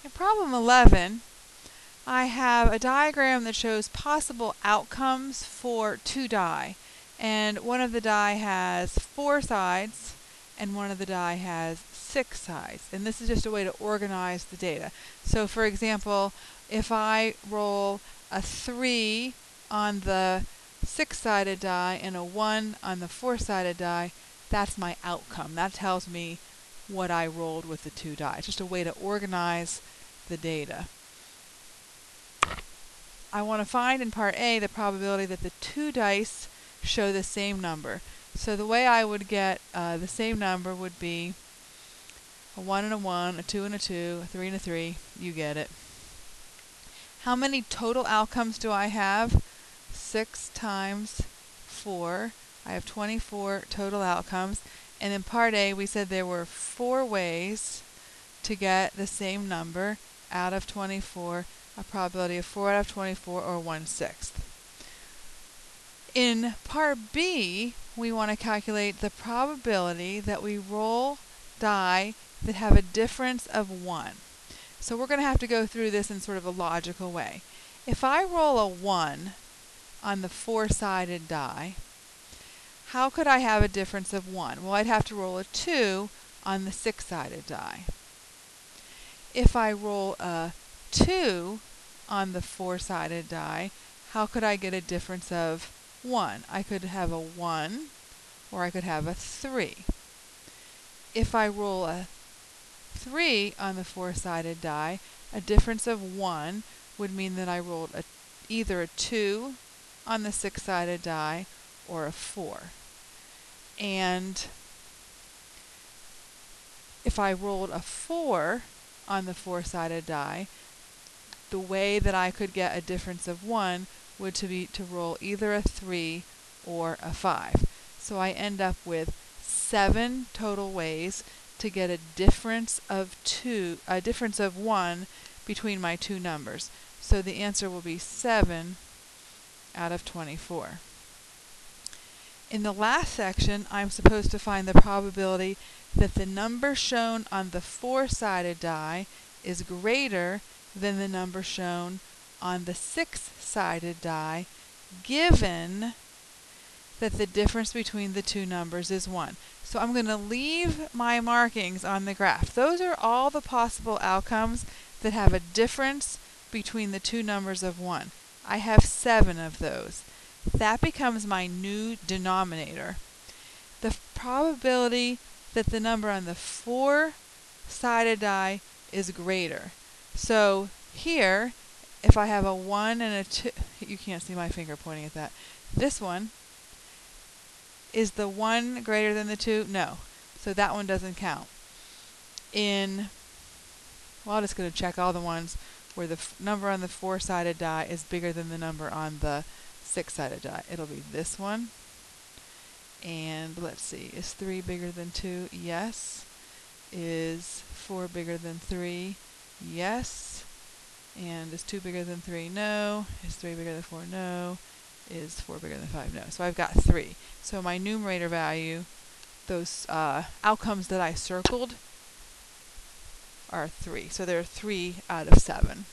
In problem 11, I have a diagram that shows possible outcomes for two die. And one of the die has 4 sides, and one of the die has 6 sides. And this is just a way to organize the data. So for example, if I roll a 3 on the 6-sided die and a 1 on the 4-sided die, that's my outcome. That tells me what I rolled with the two die. It's just a way to organize the data. I want to find in part A the probability that the two dice show the same number. So the way I would get the same number would be a 1 and a 1, a 2 and a 2, a 3 and a 3. You get it. How many total outcomes do I have? 6 times 4. I have 24 total outcomes. And in part A, we said there were 4 ways to get the same number out of 24, a probability of 4 out of 24, or 1/6. In part B, we want to calculate the probability that we roll die that have a difference of 1. So we're going to have to go through this in sort of a logical way. If I roll a 1 on the 4-sided die, how could I have a difference of 1? Well, I'd have to roll a 2 on the 6-sided die. If I roll a 2 on the 4-sided die, how could I get a difference of 1? I could have a 1, or I could have a 3. If I roll a 3 on the 4-sided die, a difference of 1 would mean that I rolled either a 2 on the 6-sided die or a 4. And if I rolled a 4 on the 4-sided die, the way that I could get a difference of 1 would be to roll either a 3 or a 5. So I end up with 7 total ways to get a difference of 1 between my two numbers. So the answer will be 7 out of 24. In the last section, I'm supposed to find the probability that the number shown on the 4-sided die is greater than the number shown on the 6-sided die, given that the difference between the two numbers is 1. So I'm going to leave my markings on the graph. Those are all the possible outcomes that have a difference between the two numbers of 1. I have 7 of those. That becomes my new denominator. The probability that the number on the 4-sided die is greater. So here, if I have a 1 and a 2, you can't see my finger pointing at that. This one, is the 1 greater than the 2? No. So that one doesn't count. Well, I'm just going to check all the ones where the number on the 4-sided die is bigger than the number on the 6-sided die. It'll be this one. And let's see, is 3 bigger than 2? Yes. Is 4 bigger than 3? Yes. And is 2 bigger than 3? No. Is 3 bigger than 4? No. Is 4 bigger than 5? No. So I've got 3. So my numerator value, those outcomes that I circled, are 3. So there are 3 out of 7.